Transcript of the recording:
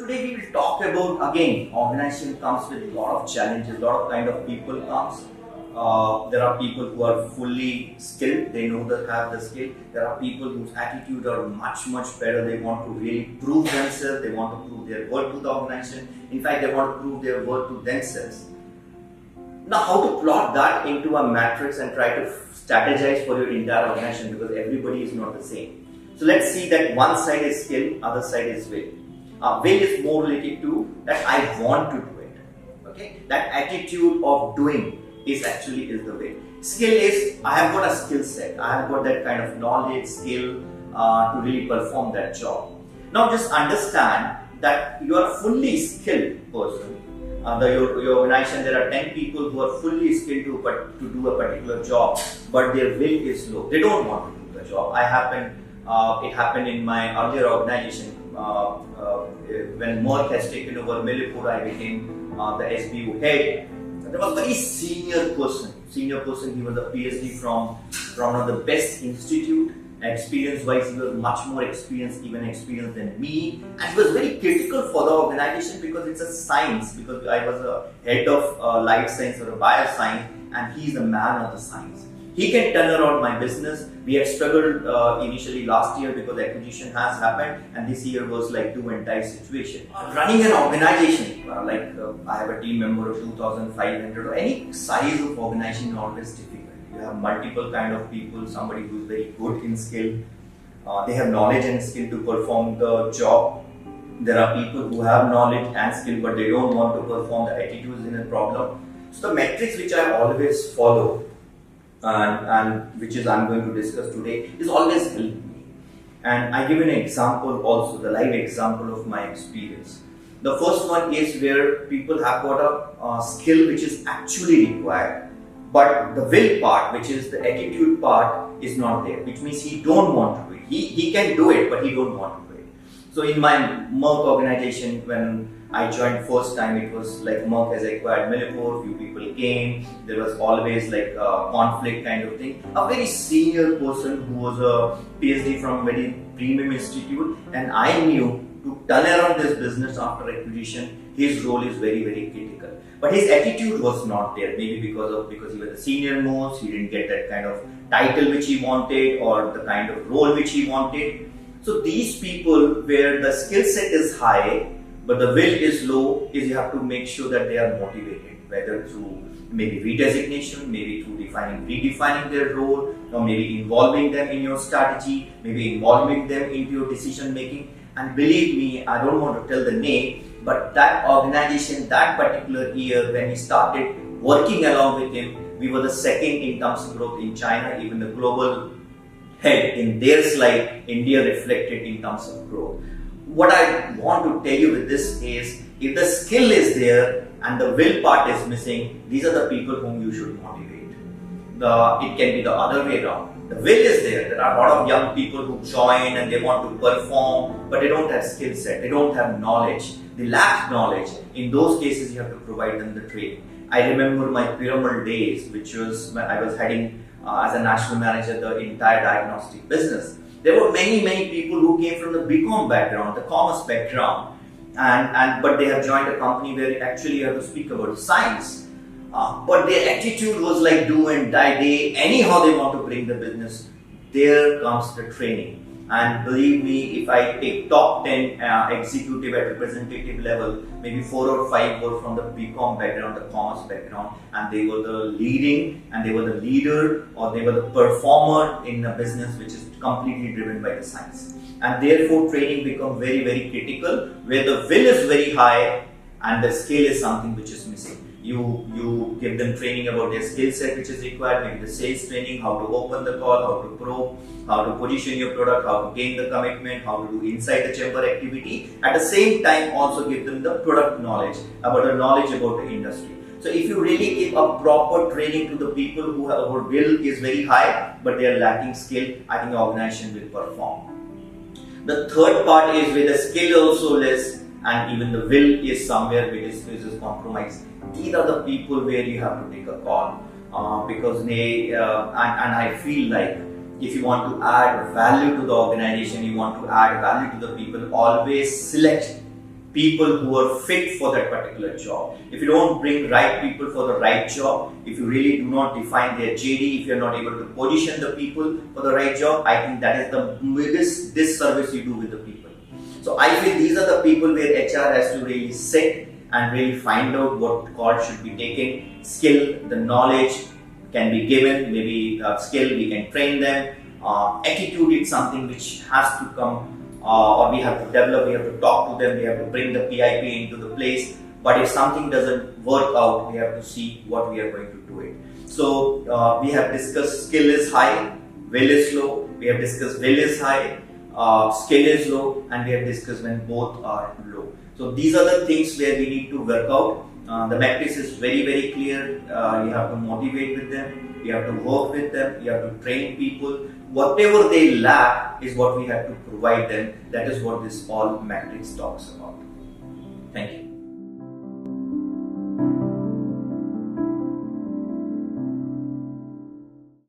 today we will talk about, again, organization comes with a lot of challenges, a lot of kind of people comes. There are people who are fully skilled, they know that have the skill. There are people whose attitude are much better, they want to really prove themselves, they want to prove their worth to the organization. In fact, they want to prove their worth to themselves. Now, how to plot that into a matrix and try to strategize for your entire organization, because everybody is not the same. So let's see that one side is skill, other side is will. Will is more related to that I want to do it. Okay, that attitude of doing is the will. Skill is I have got a skill set, I have got that kind of knowledge, skill to really perform that job. Now just understand that you are a fully skilled person. Your organization, there are 10 people who are fully skilled to do a particular job, but their will is low. They don't want to do the job. It happened in my earlier organization. When Merck has taken over Millipore, I became the SBU head. There was a very senior person. He was a PhD from one of the best institute. Experience-wise, he was much more experienced than me. And he was very critical for the organization because it's a science. Because I was a head of life science or a bioscience, and he's a man of the science. He can turn around my business. We had struggled initially last year because acquisition has happened, and this year was like do and die situation. Running an organization, I have a team member of 2,500, or any size of organization is always difficult. You have multiple kind of people, somebody who is very good in skill. They have knowledge and skill to perform the job. There are people who have knowledge and skill, but they don't want to perform. The attitude is in a problem. So the metrics which I always follow, and which is I'm going to discuss today, is always helped me. And I give an example also, the live example of my experience. The first one is where people have got a skill which is actually required, but the will part, which is the attitude part, is not there, which means he don't want to do it. He can do it, but he don't want to do it. So in my Merck organization, when I joined first time, it was like Merck has acquired Millipore, few people came, there was always like a conflict kind of thing. A very senior person who was a PhD from a very premium institute, and I knew to turn around this business after acquisition, his role is very critical. But his attitude was not there, maybe because he was the senior most, he didn't get that kind of title which he wanted or the kind of role which he wanted. So these people where the skill set is high, but the will is low, is you have to make sure that they are motivated, whether through maybe redesignation, maybe through redefining their role, or maybe involving them in your strategy, maybe involving them into your decision making. And believe me, I don't want to tell the name, but that organization, that particular year when we started working along with him, we were the second in terms of growth in China. Even the global head in their slide, India reflected in terms of growth. What I want to tell you with this is, if the skill is there and the will part is missing, these are the people whom you should motivate. It can be the other way around. The will is there. There are a lot of young people who join and they want to perform, but they don't have skill set, they don't have knowledge, they lack knowledge. In those cases, you have to provide them the training. I remember my Piramal days, which was when I was heading as a national manager the entire diagnostic business. There were many people who came from the BCom background, the commerce background, but they have joined a company where actually you have to speak about science. But their attitude was like do and die. Anyhow they want to bring the business. There comes the training. And believe me, if I take top 10 executive at representative level, maybe 4 or 5 were from the BCom background, the commerce background, and they were the leading, and they were the leader, or they were the performer in a business which is completely driven by the science. And therefore training becomes very critical, where the will is very high and the skill is something which is missing. You give them training about their skill set which is required, maybe the sales training, how to open the call, how to probe, how to position your product, how to gain the commitment, how to do inside the chamber activity. At the same time, also give them the product knowledge, about the industry. So if you really give a proper training to the people whose will is very high, but they are lacking skill, I think the organization will perform. The third part is where the skill also less and even the will is somewhere which is compromised. These are the people where you have to take a call because they and I feel like if you want to add value to the organization, you want to add value to the people, always select people who are fit for that particular job. If you don't bring right people for the right job, if you really do not define their JD, if you're not able to position the people for the right job, I think that is the biggest disservice you do with the people. So I feel these are the people where HR has to really sit and really find out what call should be taken. Skill, the knowledge can be given, maybe skill, we can train them. Attitude is something which has to come, or we have to develop, we have to talk to them, we have to bring the PIP into the place. But if something doesn't work out, we have to see what we are going to do it. So we have discussed skill is high, will is low. We have discussed will is high, skill is low, and we have discussed when both are low. So these are the things where we need to work out. The matrix is very, very clear. You have to motivate with them, you have to work with them, you have to train people. Whatever they lack is what we have to provide them. That is what this all matrix talks about. Thank you.